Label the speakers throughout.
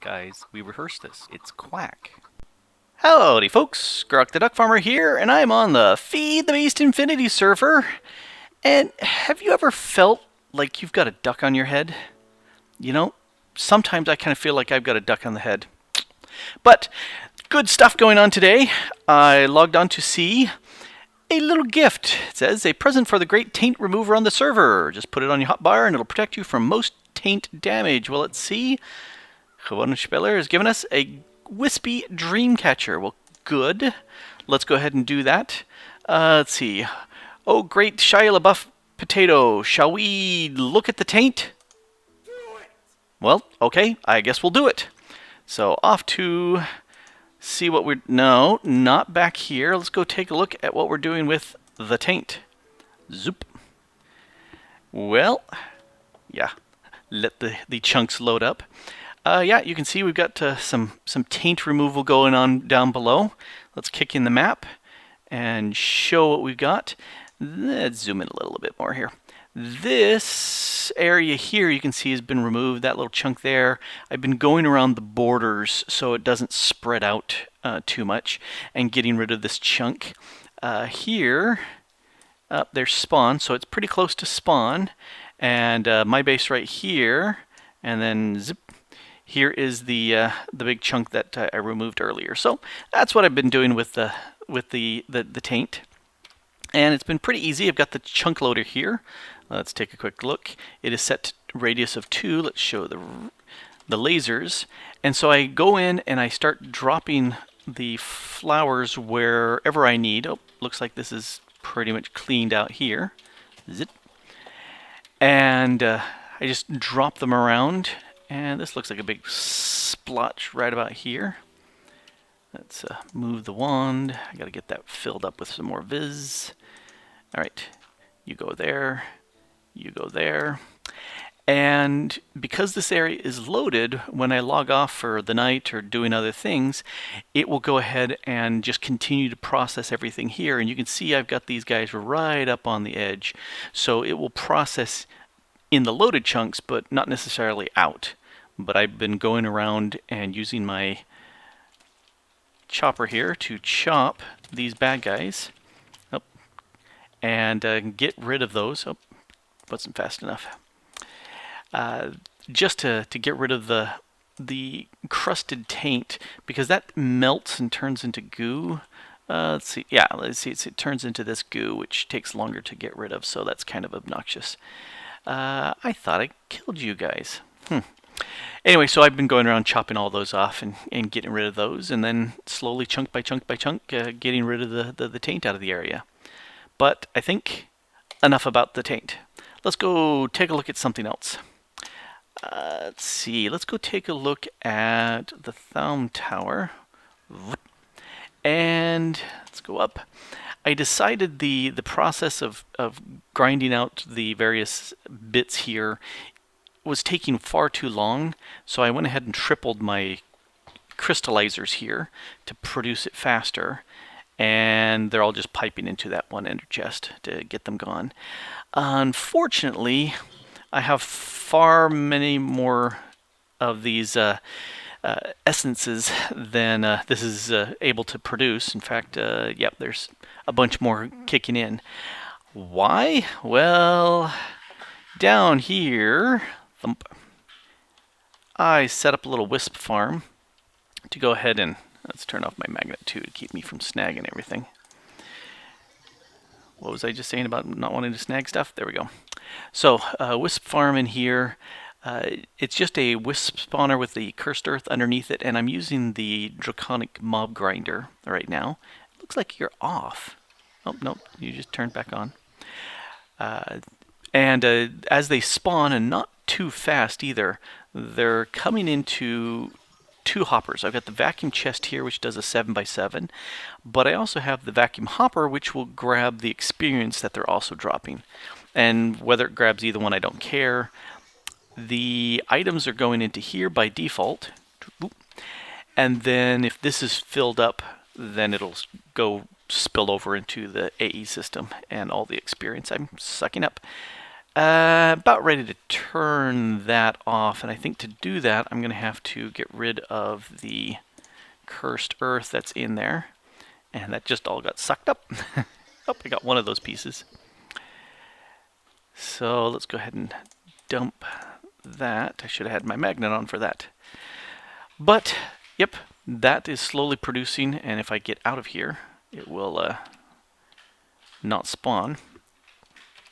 Speaker 1: Guys, we rehearsed this. It's quack. Howdy, folks. Grok the DuckFarmer here, and I'm on the Feed the Beast Infinity server. And have you ever felt like you've got a duck on your head? You know, sometimes I kind of feel like I've got a duck on the head. But good stuff going on today. I logged on to see a little gift. It says, a present for the great taint remover on the server. Just put it on your hotbar and it'll protect you from most taint damage. Well, let's see. Gewoon Speller has given us a wispy dream catcher. Well, good. Let's go ahead and do that. Let's see. Oh, great Shia LaBeouf potato. Shall we look at the taint?
Speaker 2: Do it.
Speaker 1: Well, okay. I guess we'll do it. So off to see what we're... No, not back here. Let's go take a look at what we're doing with the taint. Zoop. Well, yeah. Let the chunks load up. Yeah, you can see we've got some taint removal going on down below. Let's kick in the map and show what we've got. Let's zoom in a little bit more here. This area here you can see has been removed, that little chunk there. I've been going around the borders so it doesn't spread out too much and getting rid of this chunk. Here, there's spawn, so it's pretty close to spawn. And my base right here, and then zip. Here is the big chunk that I removed earlier. So that's what I've been doing with the taint, and it's been pretty easy. I've got the chunk loader here. Let's take a quick look. It is set to radius of 2. Let's show the lasers, and so I go in and I start dropping the flowers wherever I need. Oh, looks like this is pretty much cleaned out here. Zip, and I just drop them around. And this looks like a big splotch right about here. Let's move the wand. I gotta get that filled up with some more viz. All right, you go there, you go there. And because this area is loaded, when I log off for the night or doing other things, it will go ahead and just continue to process everything here. And you can see I've got these guys right up on the edge. So it will process in the loaded chunks, but not necessarily out. But I've been going around and using my chopper here to chop these bad guys. Oh, and get rid of those. Oh, wasn't fast enough. Just to get rid of the crusted taint, because that melts and turns into goo. Let's see. Yeah, let's see. It turns into this goo, which takes longer to get rid of, so that's kind of obnoxious. I thought I killed you guys. Anyway, so I've been going around chopping all those off and getting rid of those, and then slowly, chunk by chunk by chunk, getting rid of the taint out of the area. But I think enough about the taint. Let's go take a look at something else. Let's see. Let's go take a look at the Thaum Tower. And let's go up. I decided the process of grinding out the various bits here was taking far too long, so I went ahead and tripled my crystallizers here to produce it faster, and they're all just piping into that one ender chest to get them gone. Unfortunately, I have far many more of these essences than this is able to produce. In fact, yep, there's a bunch more kicking in. Why? Well, down here, I set up a little wisp farm to go ahead and let's turn off my magnet too to keep me from snagging everything. What was I just saying about not wanting to snag stuff? There we go. So wisp farm in here. It's just a wisp spawner with the cursed earth underneath it, and I'm using the draconic mob grinder right now. It looks like you're off. Oh, nope, you just turned back on. And as they spawn, and not too fast either, they're coming into two hoppers. I've got the vacuum chest here, which does a 7x7, but I also have the vacuum hopper, which will grab the experience that they're also dropping. And whether it grabs either one, I don't care. The items are going into here by default, and then if this is filled up, then it'll go spill over into the AE system and all the experience I'm sucking up. About ready to turn that off, and I think to do that I'm going to have to get rid of the cursed earth that's in there, and that just all got sucked up. Oh, I got one of those pieces. So let's go ahead and dump that. I should have had my magnet on for that. But, yep, that is slowly producing, and if I get out of here, it will not spawn.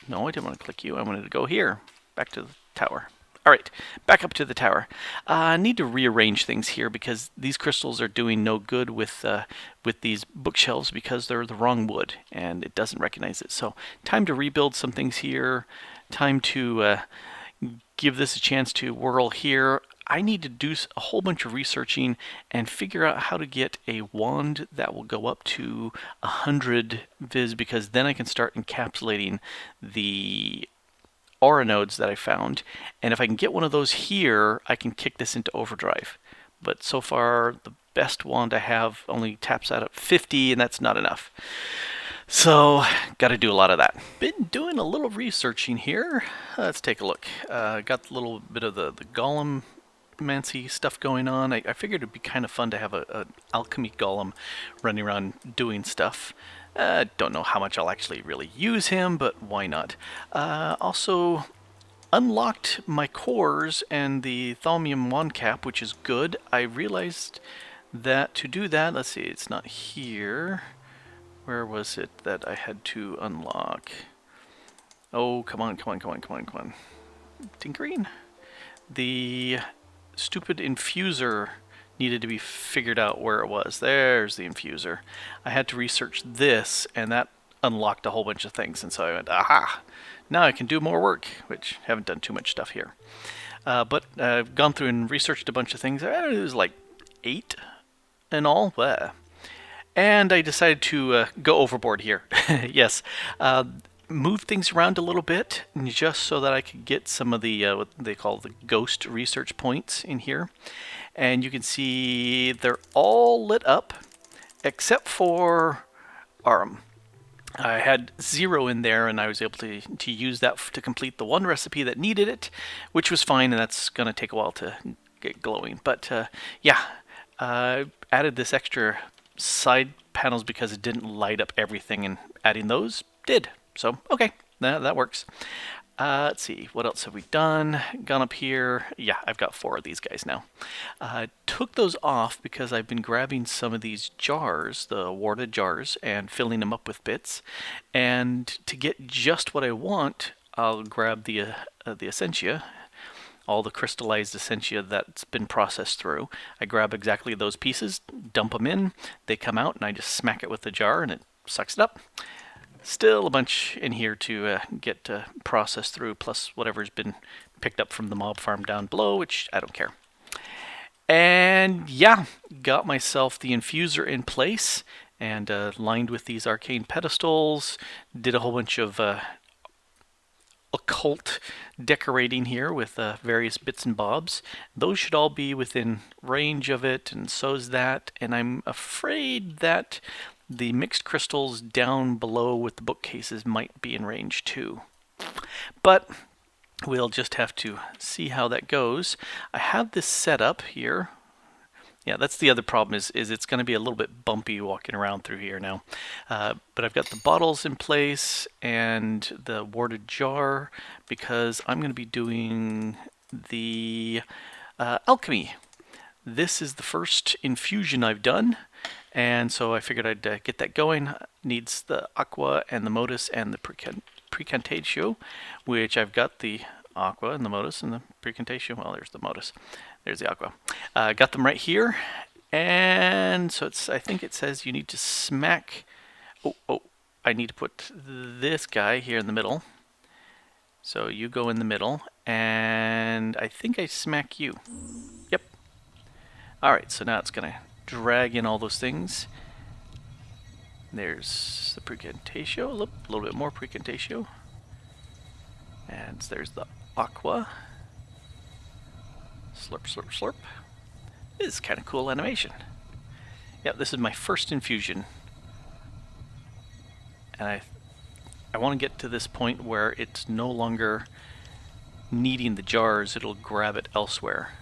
Speaker 1: No, I didn't want to click you. I wanted to go here, back to the tower. All right, back up to the tower. I need to rearrange things here because these crystals are doing no good with these bookshelves because they're the wrong wood and it doesn't recognize it. So time to rebuild some things here. Time to give this a chance to whirl here. I need to do a whole bunch of researching and figure out how to get a wand that will go up to 100 viz, because then I can start encapsulating the aura nodes that I found, and if I can get one of those here, I can kick this into overdrive. But so far, the best wand I have only taps out at 50, and that's not enough. So, got to do a lot of that. Been doing a little researching here. Let's take a look. Got a little bit of the golem mancy stuff going on. I figured it'd be kind of fun to have an alchemy golem running around doing stuff. Don't know how much I'll actually really use him, but why not? Also unlocked my cores and the Thaumium wand cap, which is good. I realized that to do that, let's see, it's not here. Where was it that I had to unlock? Oh, come on, come on, come on, come on, come on. Tinkering? The stupid infuser needed to be figured out where it was. There's the infuser. I had to research this, and that unlocked a whole bunch of things. And so I went, aha! Now I can do more work, which haven't done too much stuff here. But I've gone through and researched a bunch of things. It was like 8 in all. And I decided to go overboard here. Yes. Move things around a little bit just so that I could get some of the what they call the ghost research points in here. And you can see they're all lit up except for Arum. I had 0 in there, and I was able to use that to complete the one recipe that needed it, which was fine, and that's going to take a while to get glowing. But yeah, added this extra side panels because it didn't light up everything, and adding those did. So, okay, that works. Let's see, what else have we done? Gone up here. Yeah, I've got 4 of these guys now. Took those off because I've been grabbing some of these jars, the warded jars, and filling them up with bits. And to get just what I want, I'll grab the essentia, all the crystallized essentia that's been processed through. I grab exactly those pieces, dump them in, they come out, and I just smack it with the jar, and it sucks it up. Still a bunch in here to get processed through, plus whatever's been picked up from the mob farm down below, which I don't care. And yeah, got myself the infuser in place and lined with these arcane pedestals. Did a whole bunch of occult decorating here with various bits and bobs. Those should all be within range of it, and so's that. And I'm afraid that the mixed crystals down below with the bookcases might be in range too. But we'll just have to see how that goes. I have this set up here. Yeah, that's the other problem is it's going to be a little bit bumpy walking around through here now. But I've got the bottles in place and the warded jar because I'm going to be doing the alchemy. This is the first infusion I've done, and so I figured I'd get that going. Needs the aqua and the modus and the precantatio, which I've got the aqua and the modus and the precantatio. Well, there's the modus. There's the aqua. Got them right here, and so I think it says you need to smack. Oh! I need to put this guy here in the middle. So you go in the middle, and I think I smack you. Yep. All right. So now it's gonna drag in all those things. There's the precantatio. A little bit more precantatio, and there's the aqua. Slurp, slurp, slurp. This is kind of cool animation. Yep, this is my first infusion. And I want to get to this point where it's no longer needing the jars, it'll grab it elsewhere.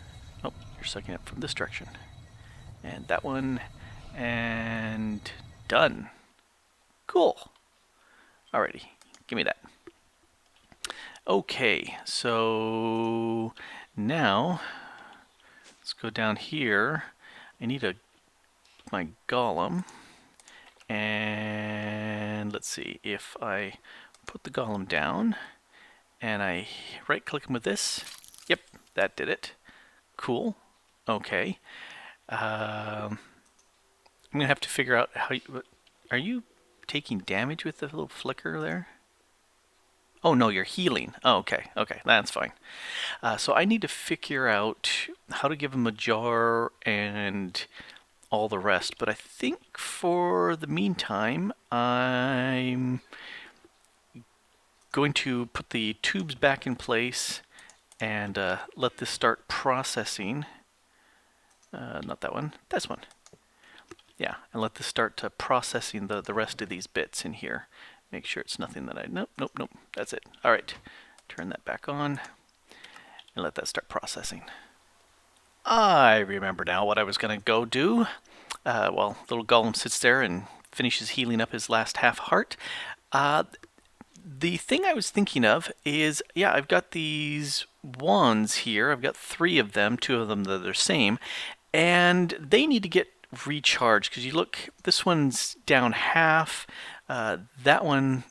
Speaker 1: Oh, you're sucking up from this direction. And that one, and done. Cool. Alrighty, give me that. Okay, so now let's go down here. I need my golem, and let's see if I put the golem down and I right click him with this. Yep, that did it. Cool. Okay. I'm gonna have to figure out how you, are you taking damage with the little flicker there? Oh no, you're healing. Oh, okay, okay, that's fine. So I need to figure out how to give him a jar and all the rest, but I think for the meantime, I'm going to put the tubes back in place and let this start processing. Not that one, this one. Yeah, and let this start processing the rest of these bits in here. Make sure it's nothing that nope, that's it. All right, turn that back on and let that start processing. I remember now what I was gonna go do. Well, little golem sits there and finishes healing up his last half heart. The thing I was thinking of is, yeah, I've got these wands here. I've got 3 of them, 2 of them that are the same, and they need to get recharged because you look, this one's down half. That one,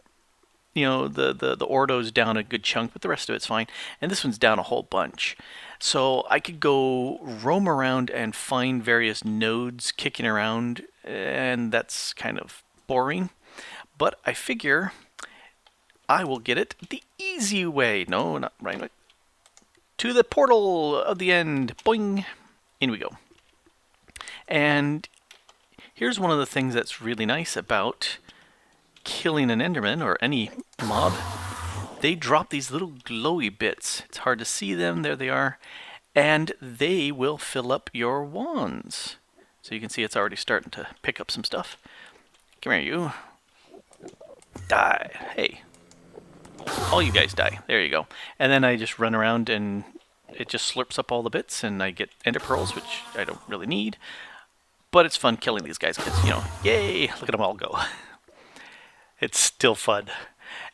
Speaker 1: you know, the Ordo's down a good chunk, but the rest of it's fine. And this one's down a whole bunch. So I could go roam around and find various nodes kicking around, and that's kind of boring. But I figure I will get it the easy way. No, not right. To the portal of the end. Boing. In we go. And here's one of the things that's really nice about killing an Enderman or any mob. They drop these little glowy bits. It's hard to see them. There they are. And they will fill up your wands. So you can see it's already starting to pick up some stuff. Come here, you. Die. Hey. All you guys die. There you go. And then I just run around and it just slurps up all the bits and I get ender pearls, which I don't really need. But it's fun killing these guys because, you know, yay, look at them all go. It's still fun.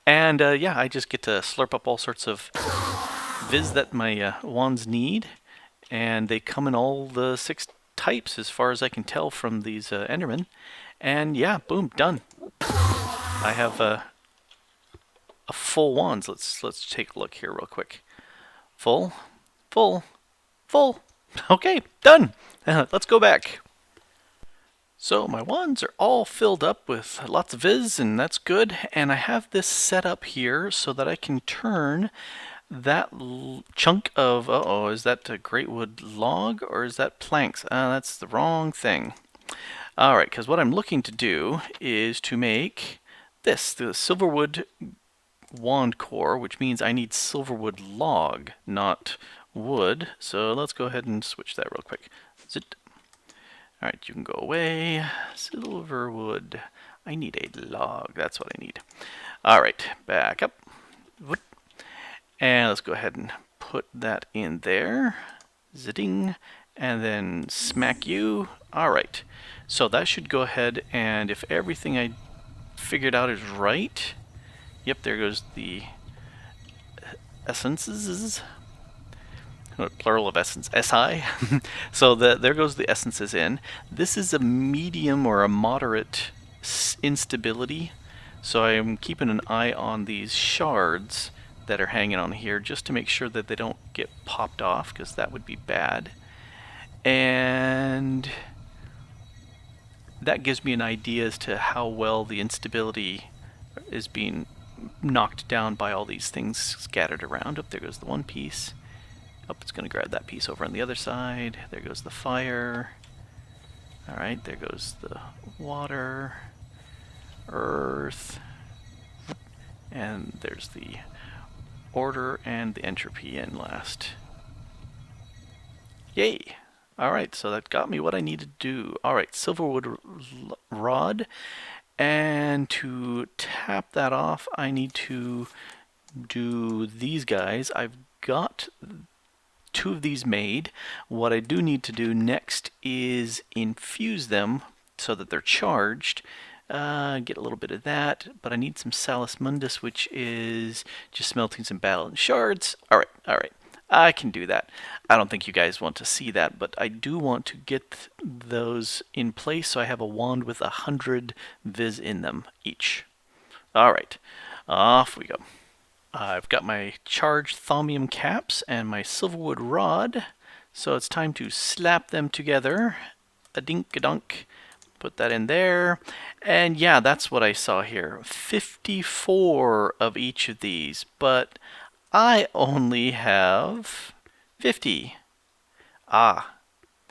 Speaker 1: And yeah, I just get to slurp up all sorts of viz that my wands need. And they come in all the 6 types as far as I can tell from these Endermen. And yeah, boom, done. I have a full wands. Let's take a look here real quick. Full, full, full. Okay, done. Let's go back. So my wands are all filled up with lots of viz, and that's good. And I have this set up here so that I can turn that chunk of, uh-oh, is that a great wood log or is that planks? That's the wrong thing. All right, because what I'm looking to do is to make this, the silverwood wand core, which means I need silverwood log, not wood. So let's go ahead and switch that real quick. Zit. All right, you can go away. Silverwood. I need a log. That's what I need. All right, back up. And let's go ahead and put that in there. Zitting. And then smack you. All right. So that should go ahead, and if everything I figured out is right, yep, there goes the essences. Plural of essence, SI. So there goes the essences in. This is a medium or a moderate instability. So I'm keeping an eye on these shards that are hanging on here just to make sure that they don't get popped off, because that would be bad. And that gives me an idea as to how well the instability is being knocked down by all these things scattered around. Oh, there goes the one piece. Oh, it's going to grab that piece over on the other side. There goes the fire. Alright, there goes the water, earth, and there's the order and the entropy in last. Yay! Alright, so that got me what I needed to do. Alright, silverwood rod, And to tap that off, I need to do these guys. I've got 2 of these made. What I do need to do next is infuse them so that they're charged. Get a little bit of that, but I need some Salus Mundus, which is just smelting some battle and shards. Alright, alright. I can do that. I don't think you guys want to see that, but I do want to get those in place so I have a wand with 100 vis in them each. Alright, off we go. I've got my charged thaumium caps and my silverwood rod, so it's time to slap them together. A dink a dunk. Put that in there. And yeah, that's what I saw here. 54 of each of these, but I only have 50. Ah,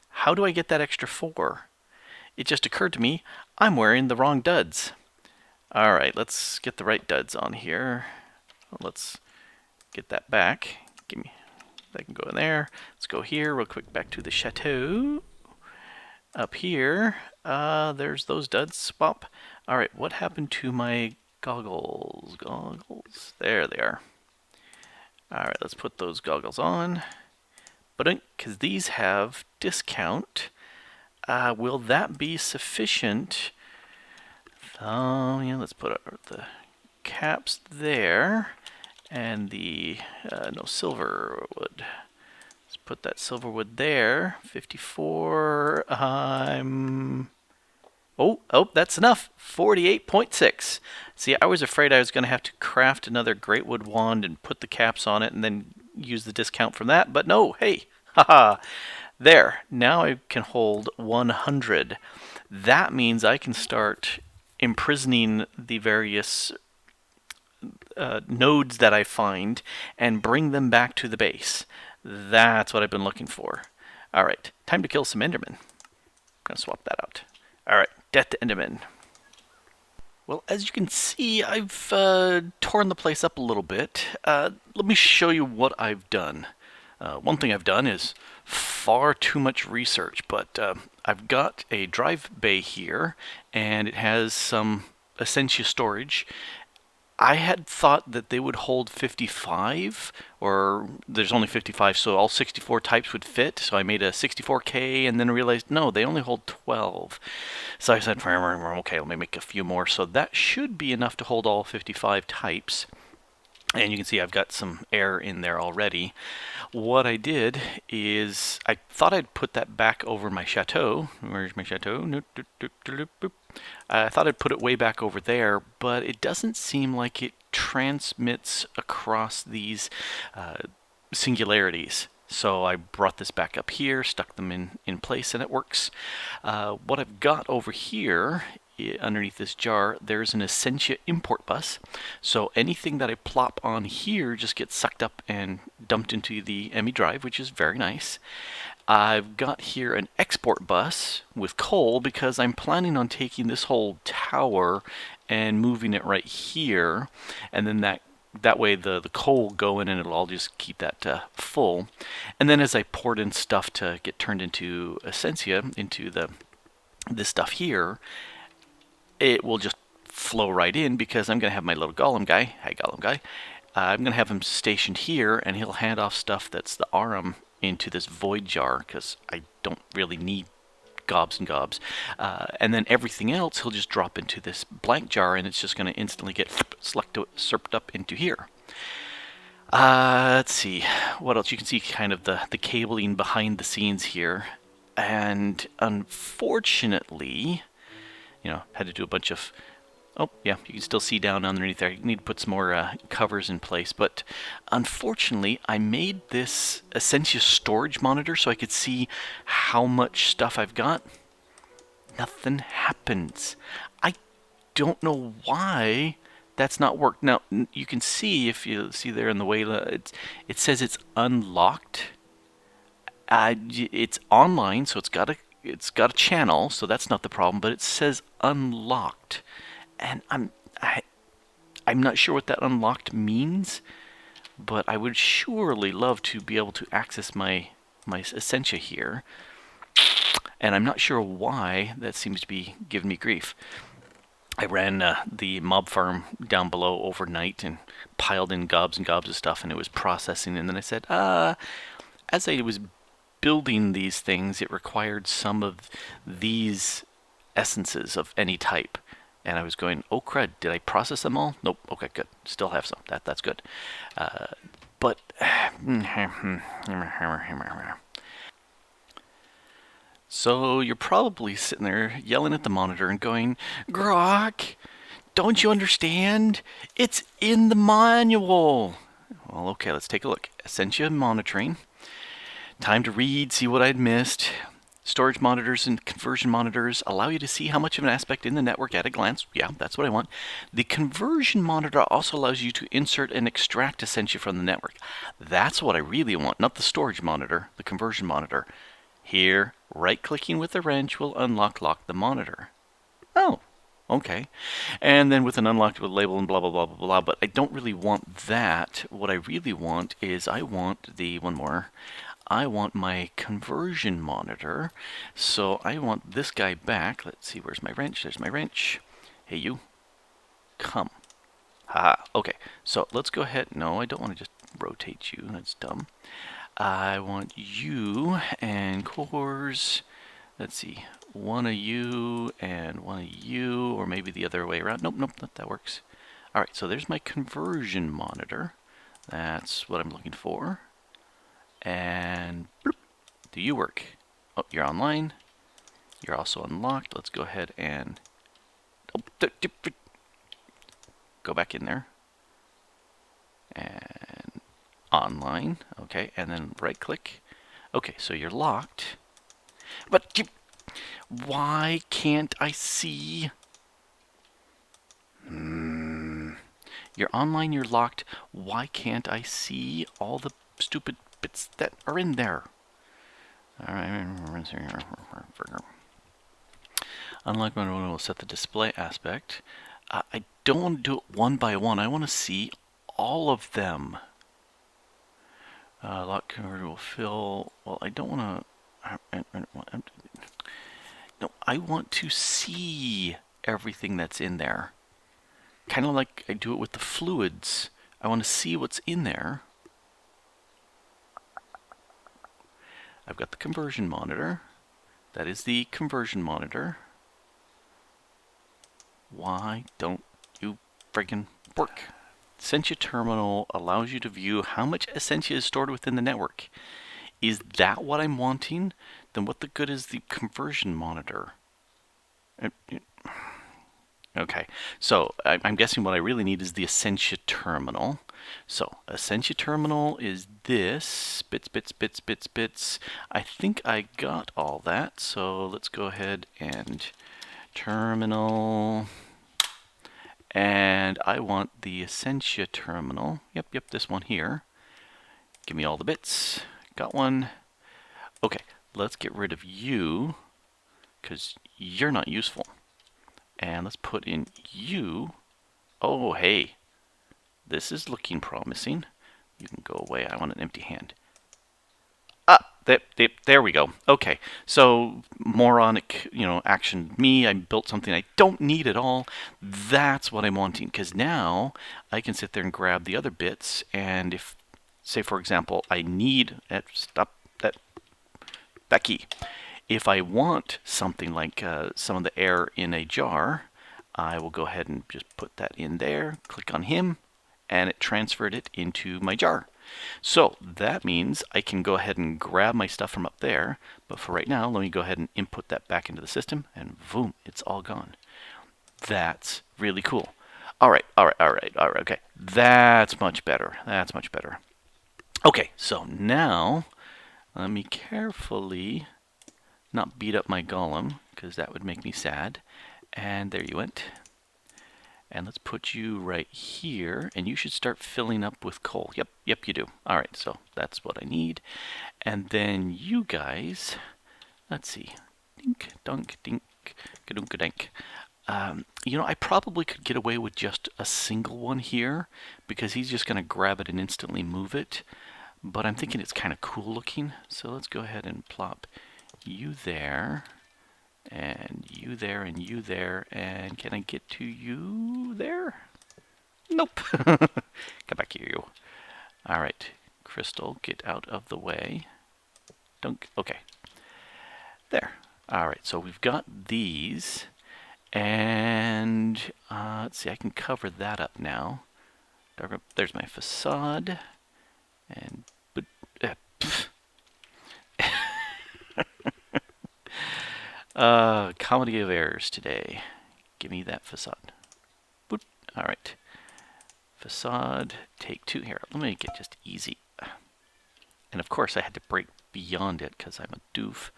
Speaker 1: how do I get that extra 4? It just occurred to me I'm wearing the wrong duds. Alright, let's get the right duds on here. Let's get that back. Give me, that can go in there. Let's go here real quick back to the chateau. Up here, there's those duds. Swap. All right, what happened to my goggles? Goggles. There they are. All right, let's put those goggles on. But because these have discount, will that be sufficient? Yeah, let's put the caps there. And the, no, silver wood. Let's put that silver wood there. 54, Oh, that's enough. 48.6. See, I was afraid I was going to have to craft another great wood wand and put the caps on it and then use the discount from that. But no, hey, haha. There, now I can hold 100. That means I can start imprisoning the various nodes that I find and bring them back to the base. That's what I've been looking for. Alright, time to kill some Endermen. I'm going to swap that out. Alright, death to Endermen. Well, as you can see, I've torn the place up a little bit. Let me show you what I've done. One thing I've done is far too much research, but I've got a drive bay here, and it has some Essentia storage. I had thought that they would hold 55, or there's only 55, so all 64 types would fit. So I made a 64K and then realized, no, they only hold 12. So I said, okay, let me make a few more. So that should be enough to hold all 55 types. And you can see I've got some air in there already. What I did is I thought I'd put that back over my chateau. Where's my chateau? I thought I'd put it way back over there, but it doesn't seem like it transmits across these singularities. So I brought this back up here, stuck them in place, and it works. What I've got over here underneath this jar, there's an Essentia import bus. So anything that I plop on here just gets sucked up and dumped into the ME drive, which is very nice. I've got here an export bus with coal because I'm planning on taking this whole tower and moving it right here, and then that way the coal will go in and it'll all just keep that full. And then as I poured in stuff to get turned into Essentia, into this stuff here, it will just flow right in because I'm going to have my little golem guy. Hi, golem guy. I'm going to have him stationed here, and he'll hand off stuff that's the Arum into this void jar because I don't really need gobs and gobs. And then everything else he'll just drop into this blank jar, and it's just going to instantly get slurped up into here. Let's see. What else? You can see kind of the cabling behind the scenes here. And unfortunately, had to do a bunch of... Oh, yeah, you can still see down underneath there. You need to put some more covers in place. But unfortunately, I made this Essentia storage monitor so I could see how much stuff I've got. Nothing happens. I don't know why that's not worked. Now, you can see, if you see there in the way, it says it's unlocked. It's online, so it's got a channel, so that's not the problem, but it says unlocked. And I'm not sure what that unlocked means, but I would surely love to be able to access my Essentia here. And I'm not sure why that seems to be giving me grief. I ran the mob farm down below overnight and piled in gobs and gobs of stuff, and it was processing. And then I said, as I was building these things, it required some of these essences of any type. And I was going, oh crud, did I process them all? Nope. Okay, good. Still have some. That's good. But so you're probably sitting there yelling at the monitor and going, Grok, don't you understand? It's in the manual. Well, okay, let's take a look. Essentia monitoring. Time to read, see what I'd missed. Storage monitors and conversion monitors allow you to see how much of an aspect in the network at a glance. Yeah, that's what I want. The conversion monitor also allows you to insert and extract Essentia from the network. That's what I really want, not the storage monitor, the conversion monitor. Here, right-clicking with the wrench will lock the monitor. Oh, okay. And then with an unlocked with label and blah, blah, blah, blah, blah. But I don't really want that. What I really want is I want I want my conversion monitor. So I want this guy back. Let's see, where's my wrench? There's my wrench. Hey, you. Come. Ha. Okay, so let's go ahead. No, I don't want to just rotate you. That's dumb. I want you and cores. Let's see, one of you and one of you, or maybe the other way around. Nope, that works. All right, so there's my conversion monitor. That's what I'm looking for. And bloop, do you work? Oh, you're online. You're also unlocked. Let's go ahead and go back in there. And online, okay, and then right click. Okay, so you're locked. But why can't I see? You're online, you're locked. Why can't I see all the stupid bits that are in there? Alright. Unlock mode will set the display aspect. I don't want to do it one by one. I want to see all of them. Lock converter will fill. Well, I don't want to. No, I want to see everything that's in there. Kind of like I do it with the fluids. I want to see what's in there. I've got the conversion monitor. That is the conversion monitor. Why don't you friggin' work? Essentia terminal allows you to view how much Essentia is stored within the network. Is that what I'm wanting? Then what the good is the conversion monitor? Okay, so I'm guessing what I really need is the Essentia terminal. So Essentia terminal is this, bits. I think I got all that, so let's go ahead and terminal. And I want the Essentia terminal. Yep, this one here. Give me all the bits. Got one. Okay, let's get rid of you, because you're not useful. And let's put in you. Oh, hey. This is looking promising. You can go away. I want an empty hand. There we go. Okay, so moronic, action. Me, I built something I don't need at all. That's what I'm wanting, because now I can sit there and grab the other bits, and if, say for example, I need that key. If I want something like some of the air in a jar, I will go ahead and just put that in there, click on him, and it transferred it into my jar. So that means I can go ahead and grab my stuff from up there, but for right now, let me go ahead and input that back into the system, and boom, it's all gone. That's really cool. All right, okay. That's much better. Okay, so now, let me carefully not beat up my golem, because that would make me sad. And there you went. And let's put you right here, and you should start filling up with coal. Yep, you do. All right, so that's what I need. And then you guys, let's see. Dink, dunk, dink, gadunk, dank. I probably could get away with just a single one here, because he's just going to grab it and instantly move it. But I'm thinking it's kind of cool looking, so let's go ahead and plop you there. And you there, and you there, and can I get to you there? Nope. Come back here, you. Alright, Crystal, get out of the way. Don't, okay. There. Alright, so we've got these, and let's see, I can cover that up now. There's my facade, and comedy of errors today. Give me that facade. Boop. All right. Facade, take 2 here. Let me make it just easy. And of course I had to break beyond it because I'm a doof.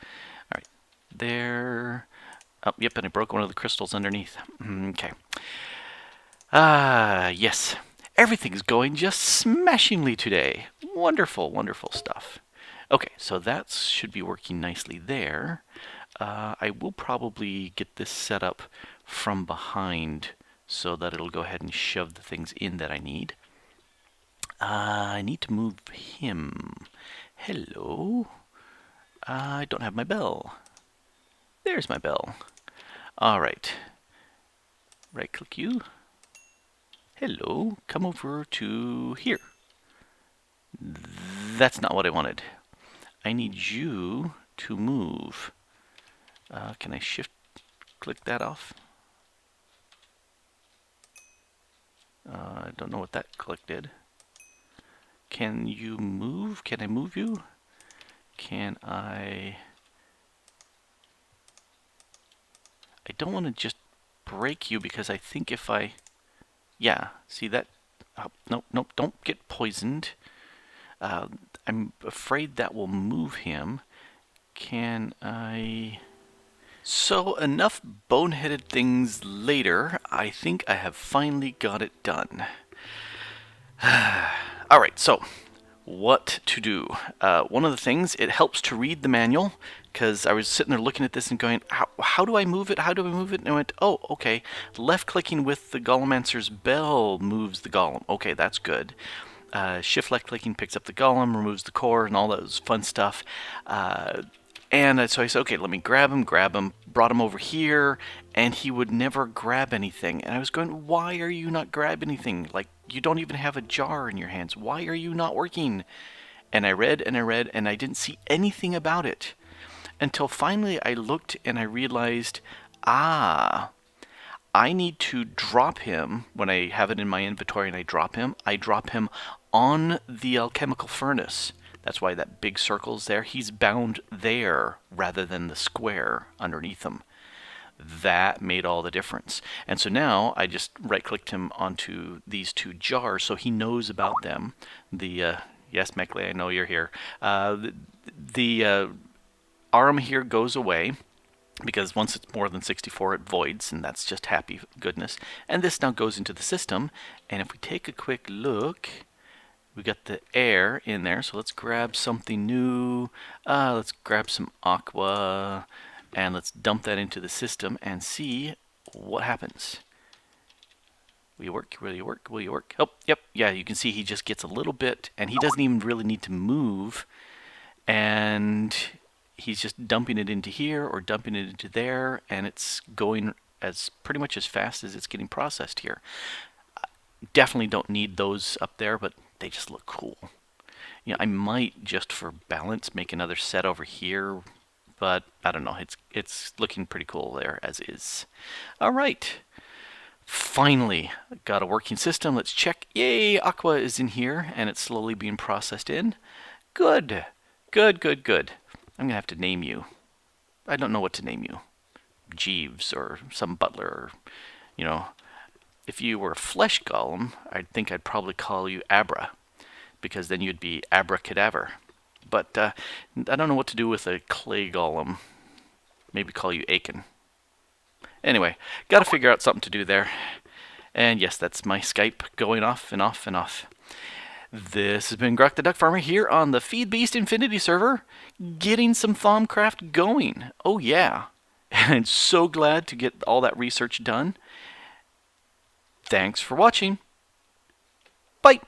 Speaker 1: All right. There. Oh, yep, and I broke one of the crystals underneath. Okay. Yes. Everything's going just smashingly today. Wonderful, wonderful stuff. Okay, so that should be working nicely there. I will probably get this set up from behind so that it'll go ahead and shove the things in that I need. I need to move him. Hello. I don't have my bell. There's my bell. All right. Right-click you. Hello. Come over to here. That's not what I wanted. I need you to move. Can I shift-click that off? I don't know what that click did. Can you move? Can I move you? Can I... I don't want to just break you because I think if I... Yeah, see that? Oh, nope, nope, don't get poisoned. I'm afraid that will move him. Can I... So enough boneheaded things later, I think I have finally got it done. Alright, so what to do? One of the things, it helps to read the manual, because I was sitting there looking at this and going, how do I move it? How do I move it? And I went, oh, okay, left-clicking with the Golemancer's bell moves the golem. Okay, that's good. Shift left-clicking picks up the golem, removes the core, and all those fun stuff. And so I said, okay, let me grab him, brought him over here, and he would never grab anything. And I was going, why are you not grabbing anything? Like, you don't even have a jar in your hands. Why are you not working? And I read, and I didn't see anything about it. Until finally I looked and I realized, I need to drop him. When I have it in my inventory and I drop him on the alchemical furnace. That's why that big circle's there. He's bound there rather than the square underneath him. That made all the difference. And so now I just right-clicked him onto these 2 jars so he knows about them. The, yes, Meckley, I know you're here. The arm here goes away because once it's more than 64 it voids, and that's just happy goodness. And this now goes into the system, and if we take a quick look... We got the air in there, so let's grab something new. Let's grab some aqua, and let's dump that into the system and see what happens. Will you work? Will you work? Will you work? Oh, yep, yeah, you can see he just gets a little bit, and he doesn't even really need to move, and he's just dumping it into here or dumping it into there, and it's going as pretty much as fast as it's getting processed here. Definitely don't need those up there, but they just look cool. You know, I might just for balance make another set over here, but I don't know. It's looking pretty cool there as is. All right. Finally got a working system. Let's check. Yay, aqua is in here and it's slowly being processed in. Good. Good, good, good. I'm gonna have to name you. I don't know what to name you. Jeeves or some butler or, you know. If you were a flesh golem, I think I'd probably call you Abra, because then you'd be abracadaver. But I don't know what to do with a clay golem. Maybe call you Aiken. Anyway, got to figure out something to do there. And yes, that's my Skype going off and off and off. This has been Grok the Duck Farmer here on the Feed Beast Infinity server, getting some Thaumcraft going. Oh yeah, and I'm so glad to get all that research done. Thanks for watching. Bye.